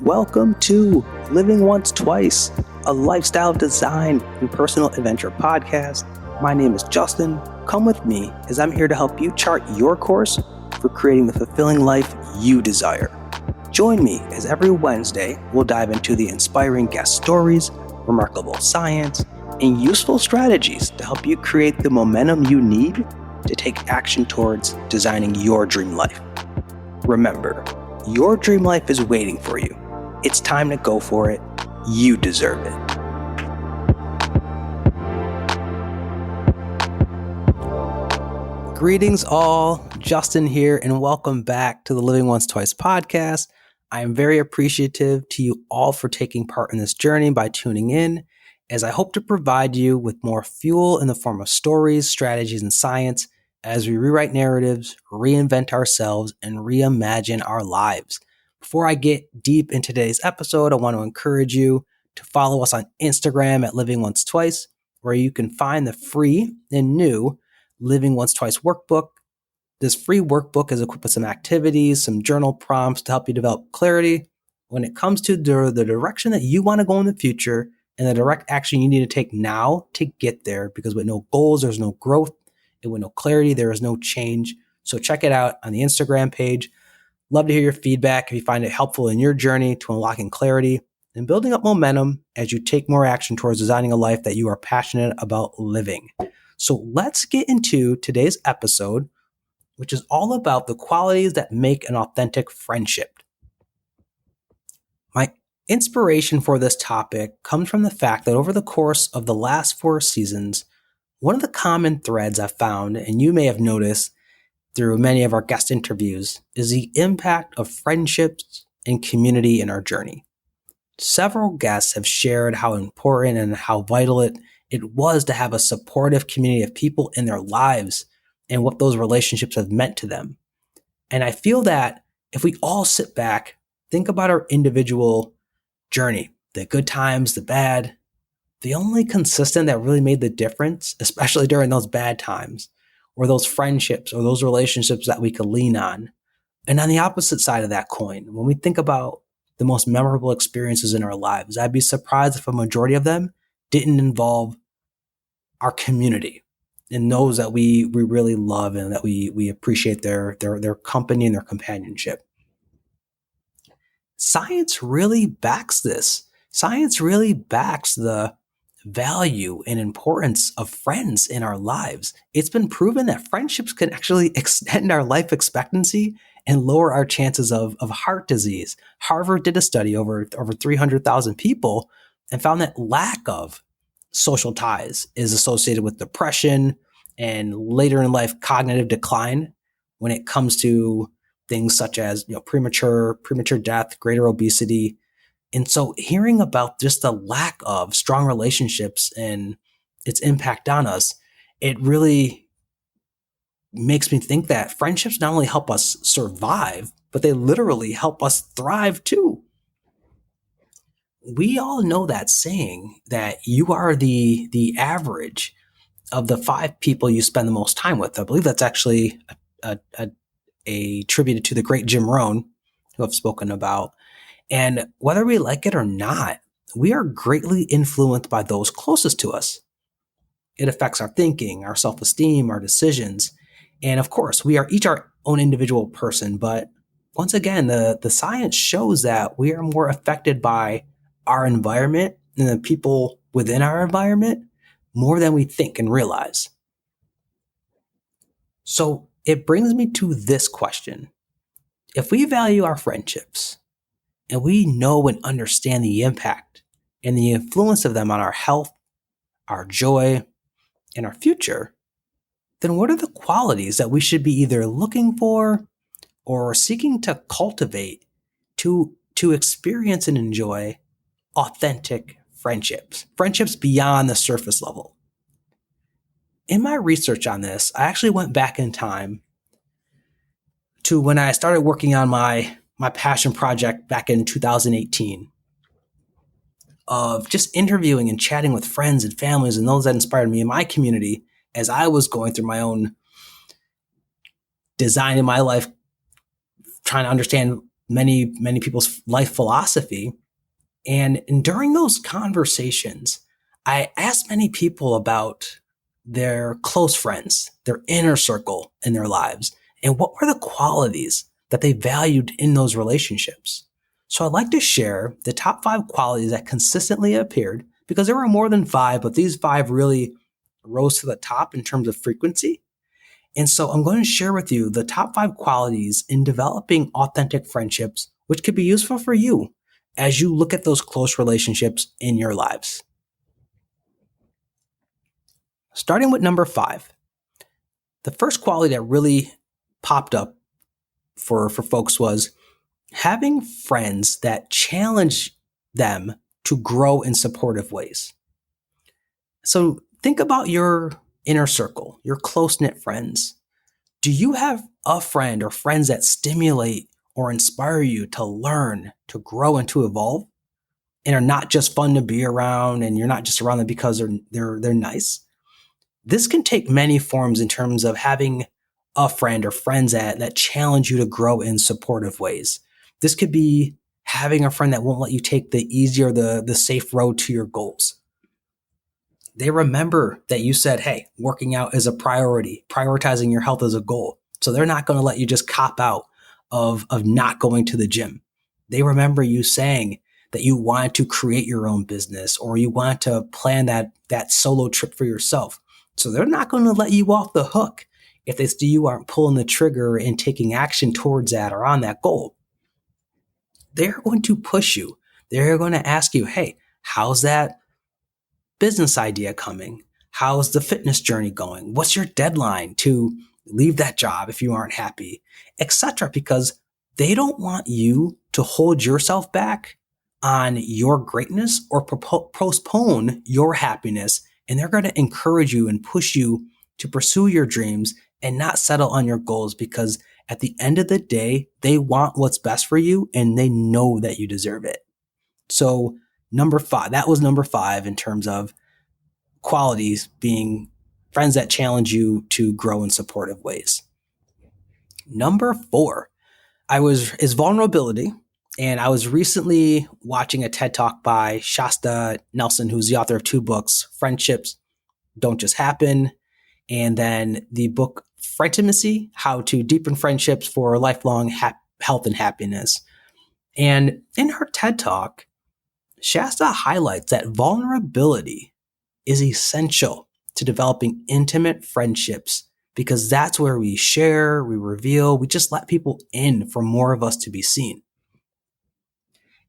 Welcome to Living Once Twice, a lifestyle design and personal adventure podcast. My name is Justin. Come with me as I'm here to help you chart your course for creating the fulfilling life you desire. Join me as every Wednesday we'll dive into the inspiring guest stories, remarkable science, and useful strategies to help you create the momentum you need to take action towards designing your dream life. Remember, your dream life is waiting for you. It's time to go for it. You deserve it. Greetings all, Justin here, and welcome back to the Living Once Twice podcast. I am very appreciative to you all for taking part in this journey by tuning in, as I hope to provide you with more fuel in the form of stories, strategies, and science as we rewrite narratives, reinvent ourselves, and reimagine our lives. Before I get deep into today's episode, I want to encourage you to follow us on Instagram at Living Once Twice, where you can find the free and new Living Once Twice workbook. This free workbook is equipped with some activities, some journal prompts to help you develop clarity when it comes to the direction that you want to go in the future and the direct action you need to take now to get there. Because with no goals, there's no growth. And with no clarity, there is no change. So check it out on the Instagram page. Love to hear your feedback if you find it helpful in your journey to unlocking clarity and building up momentum as you take more action towards designing a life that you are passionate about living. So let's get into today's episode, which is all about the qualities that make an authentic friendship. My inspiration for this topic comes from the fact that over the course of the last 4 seasons, one of the common threads I've found, and you may have noticed through many of our guest interviews, is the impact of friendships and community in our journey. Several guests have shared how important and how vital it was to have a supportive community of people in their lives and what those relationships have meant to them. And I feel that if we all sit back, think about our individual journey, the good times, the bad, the only consistent that really made the difference, especially during those bad times, or those friendships or those relationships that we could lean on. And on the opposite side of that coin, when we think about the most memorable experiences in our lives, I'd be surprised if a majority of them didn't involve our community and those that we really love and that we appreciate their company and their companionship. Science really backs this. Science really backs the value and importance of friends in our lives. It's been proven that friendships can actually extend our life expectancy and lower our chances of heart disease. Harvard did a study over 300,000 people and found that lack of social ties is associated with depression and later in life cognitive decline when it comes to things such as premature death, greater obesity. And so hearing about just the lack of strong relationships and its impact on us, it really makes me think that friendships not only help us survive, but they literally help us thrive too. We all know that saying that you are the average of the 5 people you spend the most time with. I believe that's actually attributed to the great Jim Rohn, who I've spoken about. And whether we like it or not, we are greatly influenced by those closest to us. It affects our thinking, our self-esteem, our decisions. And of course, we are each our own individual person. But once again, the science shows that we are more affected by our environment and the people within our environment more than we think and realize. So it brings me to this question. If we value our friendships, and we know and understand the impact and the influence of them on our health, our joy, and our future, then what are the qualities that we should be either looking for or seeking to cultivate to experience and enjoy authentic friendships beyond the surface level? In my research on this, I actually went back in time to when I started working on my passion project back in 2018 of just interviewing and chatting with friends and families and those that inspired me in my community as I was going through my own design in my life, trying to understand many people's life philosophy. And during those conversations, I asked many people about their close friends, their inner circle in their lives, and what were the qualities that they valued in those relationships. So I'd like to share the top 5 qualities that consistently appeared, because there were more than 5, but these 5 really rose to the top in terms of frequency. And so I'm going to share with you the top 5 qualities in developing authentic friendships, which could be useful for you as you look at those close relationships in your lives. Starting with number 5, the first quality that really popped up for folks was having friends that challenge them to grow in supportive ways. So think about your inner circle, your close-knit friends. Do you have a friend or friends that stimulate or inspire you to learn, to grow, and to evolve, and are not just fun to be around, and you're not just around them because they're nice? This can take many forms in terms of having a friend or friends that challenge you to grow in supportive ways. This could be having a friend that won't let you take the easy or the safe road to your goals. They remember that you said, hey, working out is a priority, prioritizing your health is a goal. So they're not going to let you just cop out of not going to the gym. They remember you saying that you wanted to create your own business, or you want to plan that solo trip for yourself. So they're not going to let you off the hook if they see you aren't pulling the trigger and taking action towards that or on that goal. They're going to push you. They're going to ask you, hey, how's that business idea coming? How's the fitness journey going? What's your deadline to leave that job if you aren't happy, etc.? Because they don't want you to hold yourself back on your greatness or postpone your happiness. And they're going to encourage you and push you to pursue your dreams and not settle on your goals, because at the end of the day, they want what's best for you and they know that you deserve it. So number 5, that was number 5 in terms of qualities, being friends that challenge you to grow in supportive ways. Number 4 is vulnerability. And I was recently watching a TED Talk by Shasta Nelson, who's the author of 2 books, Friendships Don't Just Happen, and then the book Frientimacy, How to Deepen Friendships for Lifelong Health and Happiness. And in her TED Talk, Shasta highlights that vulnerability is essential to developing intimate friendships, because that's where we share, we reveal, we just let people in for more of us to be seen.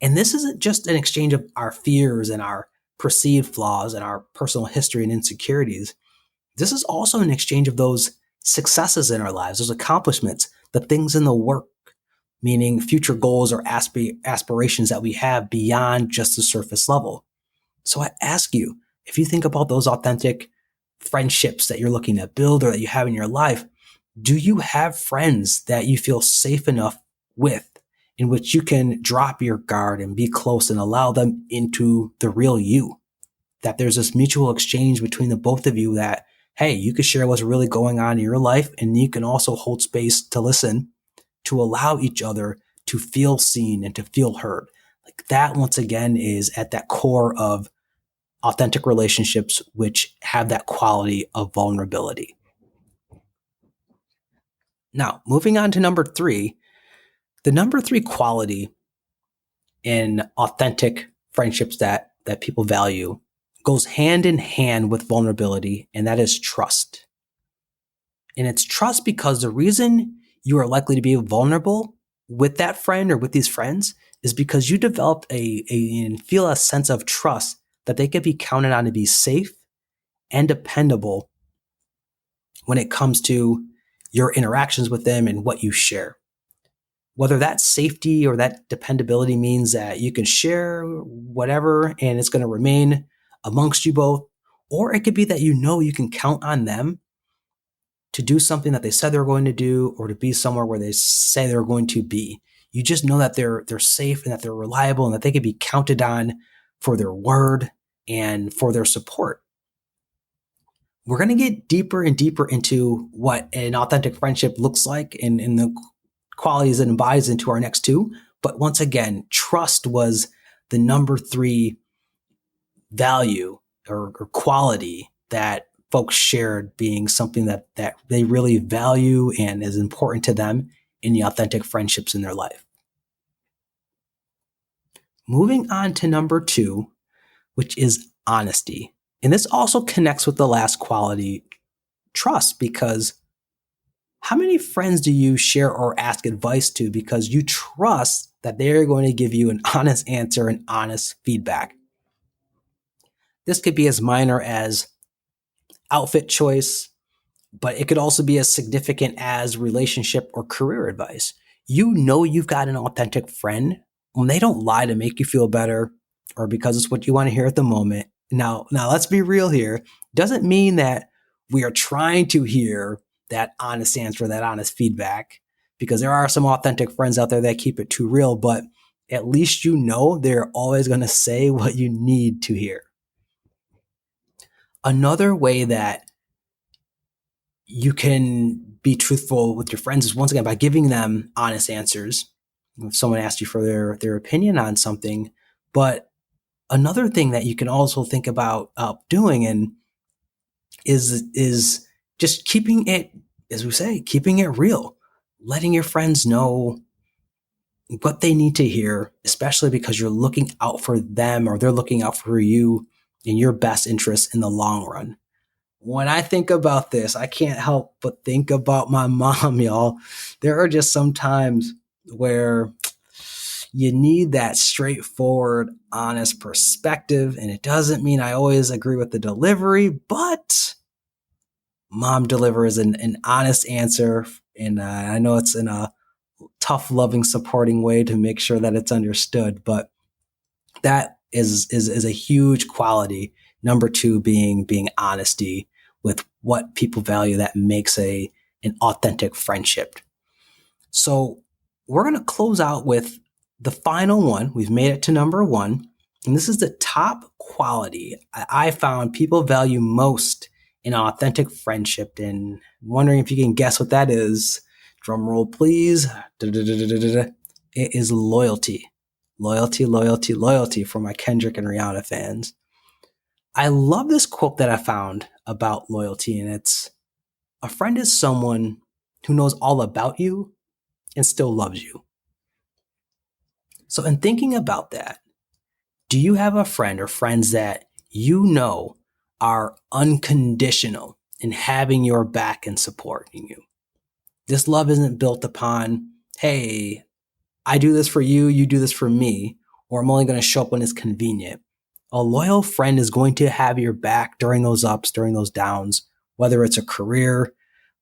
And this isn't just an exchange of our fears and our perceived flaws and our personal history and insecurities. This is also an exchange of those successes in our lives, those accomplishments, the things in the work, meaning future goals or aspirations that we have beyond just the surface level. So I ask you, if you think about those authentic friendships that you're looking to build or that you have in your life, do you have friends that you feel safe enough with, in which you can drop your guard and be close and allow them into the real you? That there's this mutual exchange between the both of you that, hey, you can share what's really going on in your life, and you can also hold space to listen, to allow each other to feel seen and to feel heard. Like that, once again, is at that core of authentic relationships, which have that quality of vulnerability. Now, moving on to number 3, the number 3 quality in authentic friendships that people value goes hand in hand with vulnerability, and that is trust. And it's trust because the reason you are likely to be vulnerable with that friend or with these friends is because you developed and feel a sense of trust that they can be counted on to be safe and dependable when it comes to your interactions with them and what you share. Whether that safety or that dependability means that you can share whatever and it's going to remain amongst you both, or it could be that you can count on them to do something that they said they're going to do, or to be somewhere where they say they're going to be. You just know that they're safe and that they're reliable and that they can be counted on for their word and for their support. We're going to get deeper and deeper into what an authentic friendship looks like in the qualities that embodies into our next two. But once again, trust was the number 3 value or quality that folks shared being something that they really value and is important to them in the authentic friendships in their life. Moving on to number 2, which is honesty. And this also connects with the last quality, trust, because how many friends do you share or ask advice to because you trust that they're going to give you an honest answer and honest feedback? This could be as minor as outfit choice, but it could also be as significant as relationship or career advice. You know you've got an authentic friend when they don't lie to make you feel better or because it's what you want to hear at the moment. Now let's be real here. Doesn't mean that we are trying to hear that honest answer, that honest feedback, because there are some authentic friends out there that keep it too real, but at least you know they're always going to say what you need to hear. Another way that you can be truthful with your friends is, once again, by giving them honest answers. If someone asks you for their opinion on something, but another thing that you can also think about doing and is just keeping it, as we say, keeping it real, letting your friends know what they need to hear, especially because you're looking out for them or they're looking out for you in your best interest in the long run. When I think about this, I can't help but think about my mom, y'all. There are just some times where you need that straightforward, honest perspective. And it doesn't mean I always agree with the delivery, but mom delivers an honest answer. And I know it's in a tough, loving, supporting way to make sure that it's understood. But that is a huge quality. Number 2 being honesty with what people value that makes an authentic friendship. So we're going to close out with the final one. We've made it to number 1. And this is the top quality I found people value most in authentic friendship. And wondering if you can guess what that is. Drum roll, please. It is loyalty. Loyalty, loyalty, loyalty for my Kendrick and Rihanna fans. I love this quote that I found about loyalty, and it's, a friend is someone who knows all about you and still loves you. So in thinking about that, do you have a friend or friends that you know are unconditional in having your back and supporting you? This love isn't built upon, hey, I do this for you, you do this for me, or I'm only going to show up when it's convenient. A loyal friend is going to have your back during those ups, during those downs, whether it's a career,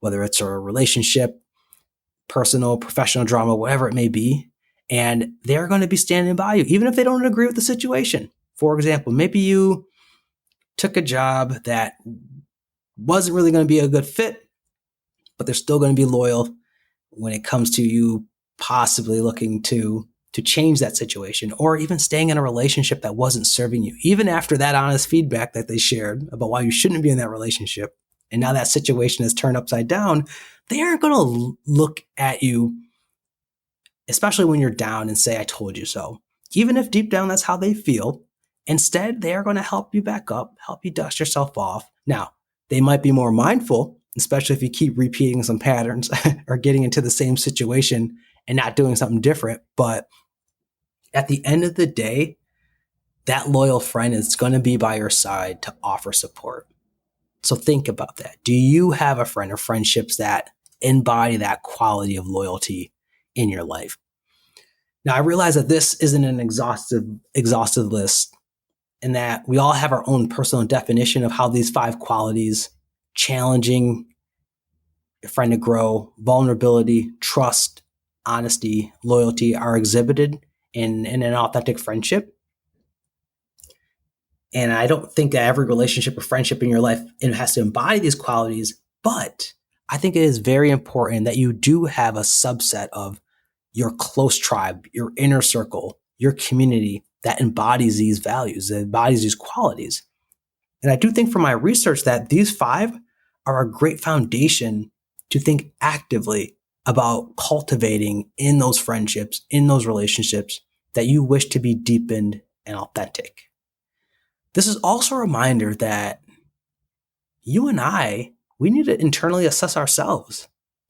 whether it's a relationship, personal, professional drama, whatever it may be. And they're going to be standing by you, even if they don't agree with the situation. For example, maybe you took a job that wasn't really going to be a good fit, but they're still going to be loyal when it comes to you possibly looking to change that situation, or even staying in a relationship that wasn't serving you. Even after that honest feedback that they shared about why you shouldn't be in that relationship, and now that situation is turned upside down, they aren't going to look at you, especially when you're down, and say, I told you so. Even if deep down that's how they feel. Instead, they are going to help you back up, help you dust yourself off. Now, they might be more mindful, especially if you keep repeating some patterns or getting into the same situation and not doing something different. But at the end of the day, that loyal friend is going to be by your side to offer support. So think about that. Do you have a friend or friendships that embody that quality of loyalty in your life? Now, I realize that this isn't an exhaustive list, and that we all have our own personal definition of how these 5 qualities, challenging a friend to grow, vulnerability, trust, honesty, loyalty, are exhibited in an authentic friendship. And I don't think that every relationship or friendship in your life, it has to embody these qualities, but I think it is very important that you do have a subset of your close tribe, your inner circle, your community that embodies these values, that embodies these qualities. And I do think from my research that these 5 are a great foundation to think actively about cultivating in those friendships, in those relationships that you wish to be deepened and authentic. This is also a reminder that you and we need to internally assess ourselves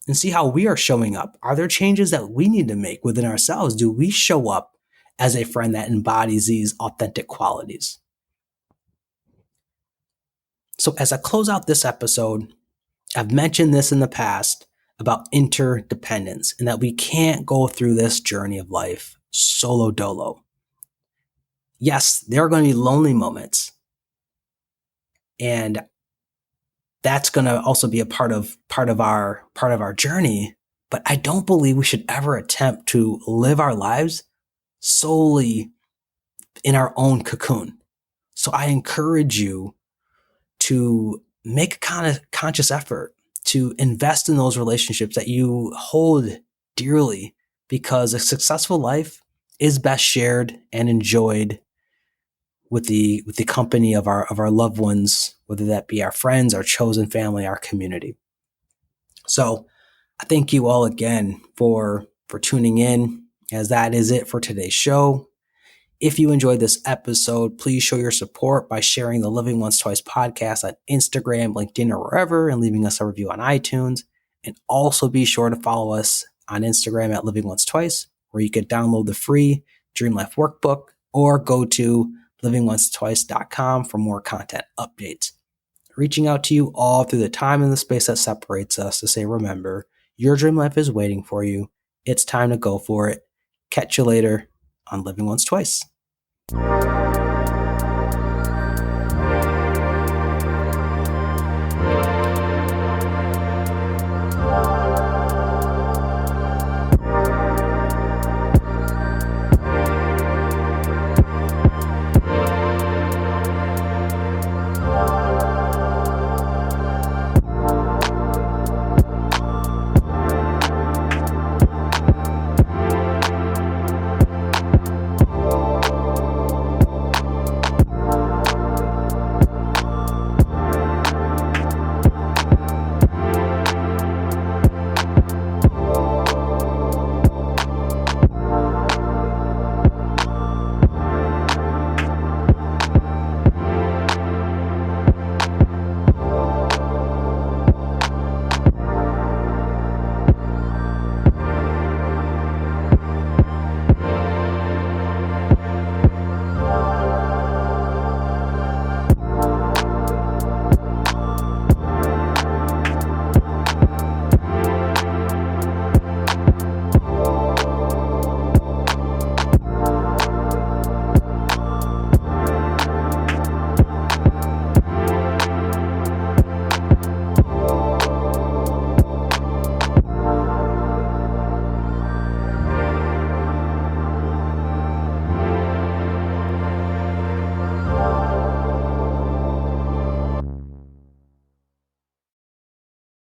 and see how we are showing up. Are there changes that we need to make within ourselves? Do we show up as a friend that embodies these authentic qualities? So as I close out this episode, I've mentioned this in the past about interdependence and that we can't go through this journey of life solo dolo. Yes, there are going to be lonely moments, and that's going to also be a part of our journey. But I don't believe we should ever attempt to live our lives solely in our own cocoon. So I encourage you to make a kind of conscious effort to invest in those relationships that you hold dearly, because a successful life is best shared and enjoyed with the company of our loved ones, whether that be our friends, our chosen family, our community. So I thank you all again for tuning in, as that is it for today's show. If you enjoyed this episode, please show your support by sharing the Living Once Twice podcast on Instagram, LinkedIn, or wherever, and leaving us a review on iTunes. And also be sure to follow us on Instagram at Living Once Twice, where you can download the free Dream Life Workbook, or go to livingoncetwice.com for more content updates. Reaching out to you all through the time and the space that separates us to say, remember, your dream life is waiting for you. It's time to go for it. Catch you later on Living Once Twice.